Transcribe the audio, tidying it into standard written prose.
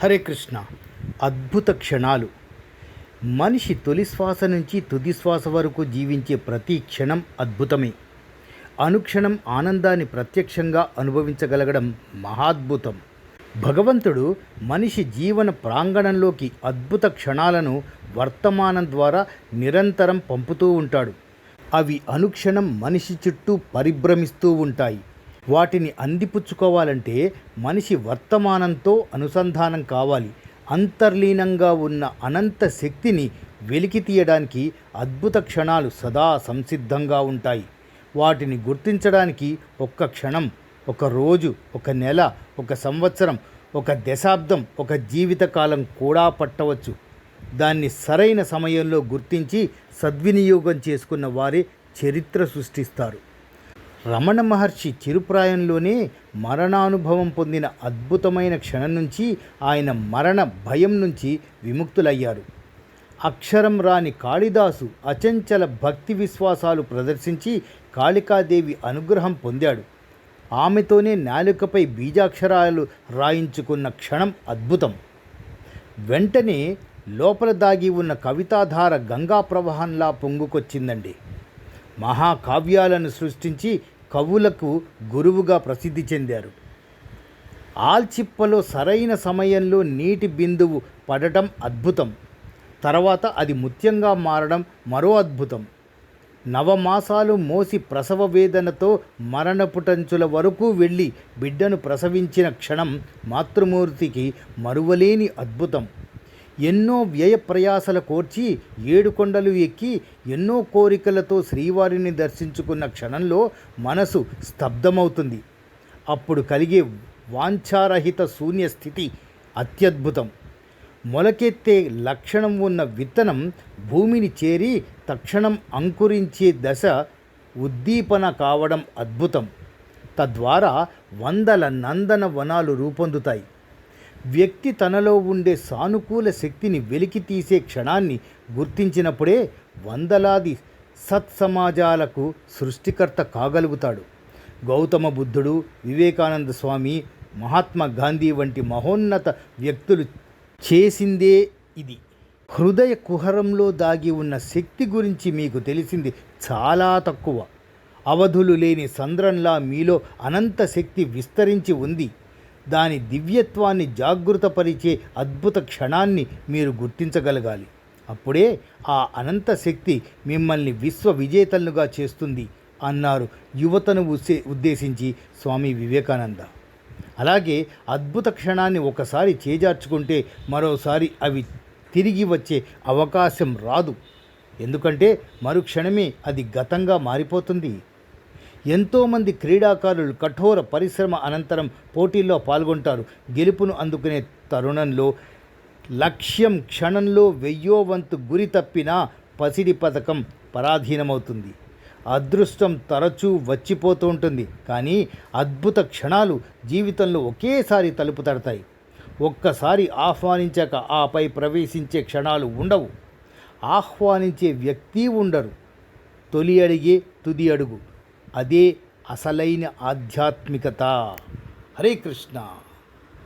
హరే కృష్ణ. అద్భుత క్షణాలు. మనిషి తొలి శ్వాస నుంచి తుది శ్వాస వరకు జీవించే ప్రతి క్షణం అద్భుతమే. అనుక్షణం ఆనందాన్ని ప్రత్యక్షంగా అనుభవించగలగడం మహాద్భుతం. భగవంతుడు మనిషి జీవన ప్రాంగణంలోకి అద్భుత క్షణాలను వర్తమానం ద్వారా నిరంతరం పంపుతూ ఉంటాడు. అవి అనుక్షణం మనిషి చుట్టూ పరిభ్రమిస్తూ ఉంటాయి. వాటిని అందిపుచ్చుకోవాలంటే మనిషి వర్తమానంతో అనుసంధానం కావాలి. అంతర్లీనంగా ఉన్న అనంత శక్తిని వెలికి తీయడానికి అద్భుత క్షణాలు సదా సంసిద్ధంగా ఉంటాయి. వాటిని గుర్తించడానికి ఒక్క క్షణం, ఒక రోజు, ఒక నెల, ఒక సంవత్సరం, ఒక దశాబ్దం, ఒక జీవితకాలం కూడా పట్టవచ్చు. దాన్ని సరైన సమయంలో గుర్తించి సద్వినియోగం చేసుకున్న వారే చరిత్ర సృష్టిస్తారు. రమణ మహర్షి చిరుప్రాయంలోనే మరణానుభవం పొందిన అద్భుతమైన క్షణం నుంచి ఆయన మరణ భయం నుంచి విముక్తులయ్యారు. అక్షరం రాని కాళిదాసు అచంచల భక్తి విశ్వాసాలు ప్రదర్శించి కాళికాదేవి అనుగ్రహం పొందాడు. ఆమెతోనే నాలుకపై బీజాక్షరాలు రాయించుకున్న క్షణం అద్భుతం. వెంటనే లోపల దాగి ఉన్న కవితాధార గంగా ప్రవాహంలా పొంగుకొచ్చిందండి. మహాకావ్యాలను సృష్టించి కవులకు గురువుగా ప్రసిద్ధి చెందారు. ఆల్చిప్పలో సరైన సమయంలో నీటి బిందువు పడటం అద్భుతం. తర్వాత అది ముత్యంగా మారడం మరో అద్భుతం. నవమాసాలు మోసి ప్రసవ వేదనతో మరణపుటంచుల వరకు వెళ్ళి బిడ్డను ప్రసవించిన క్షణం మాతృమూర్తికి మరువలేని అద్భుతం. ఎన్నో వ్యయ ప్రయాసల కోర్చి 7 కొండలు ఎక్కి ఎన్నో కోరికలతో శ్రీవారిని దర్శించుకున్న క్షణంలో మనసు స్తబ్దమవుతుంది. అప్పుడు కలిగే వాంఛారహిత శూన్య స్థితి అత్యద్భుతం. మొలకెత్తే లక్షణం ఉన్న విత్తనం భూమిని చేరి తక్షణం అంకురించే దశ ఉద్దీపన కావడం అద్భుతం. తద్వారా వందల నందన వనాలు రూపొందుతాయి. వ్యక్తి తనలో ఉండే సానుకూల శక్తిని వెలికి తీసే క్షణాన్ని గుర్తించినప్పుడే వందలాది సత్సమాజాలకు సృష్టికర్త కాగలుగుతాడు. గౌతమ బుద్ధుడు, వివేకానంద స్వామి, మహాత్మా గాంధీ వంటి మహోన్నత వ్యక్తులు చేసిందే ఇది. హృదయ కుహరంలో దాగి ఉన్న శక్తి గురించి మీకు తెలిసింది చాలా తక్కువ. అవధులు లేని సంద్రంలా మీలో అనంత శక్తి విస్తరించి ఉంది. దాని దివ్యత్వాన్ని జాగృతపరిచే అద్భుత క్షణాన్ని మీరు గుర్తించగలగాలి. అప్పుడే ఆ అనంత శక్తి మిమ్మల్ని విశ్వ విజేతలుగా చేస్తుంది అన్నారు యువతను ఉద్దేశించి స్వామి వివేకానంద. అలాగే అద్భుత క్షణాన్ని ఒకసారి చేజార్చుకుంటే మరోసారి అవి తిరిగి వచ్చే అవకాశం రాదు. ఎందుకంటే మరుక్షణమే అది గతంగా మారిపోతుంది. ఎంతోమంది క్రీడాకారులు కఠోర పరిశ్రమ అనంతరం పోటీల్లో పాల్గొంటారు. గెలుపును అందుకునే తరుణంలో లక్ష్యం క్షణంలో 1000వ వంతు గురి తప్పినా పసిడి పథకం పరాధీనమవుతుంది. అదృష్టం తరచూ వచ్చిపోతూ ఉంటుంది, కానీ అద్భుత క్షణాలు జీవితంలో ఒకేసారి తలుపు తడతాయి. ఒక్కసారి ఆహ్వానించాక ఆపై ప్రవేశించే క్షణాలు ఉండవు. ఆహ్వానించే వ్యక్తి ఉండరు. తొలి అడిగే తుది అడుగు, అదే అసలైన ఆధ్యాత్మికత. హరే కృష్ణ.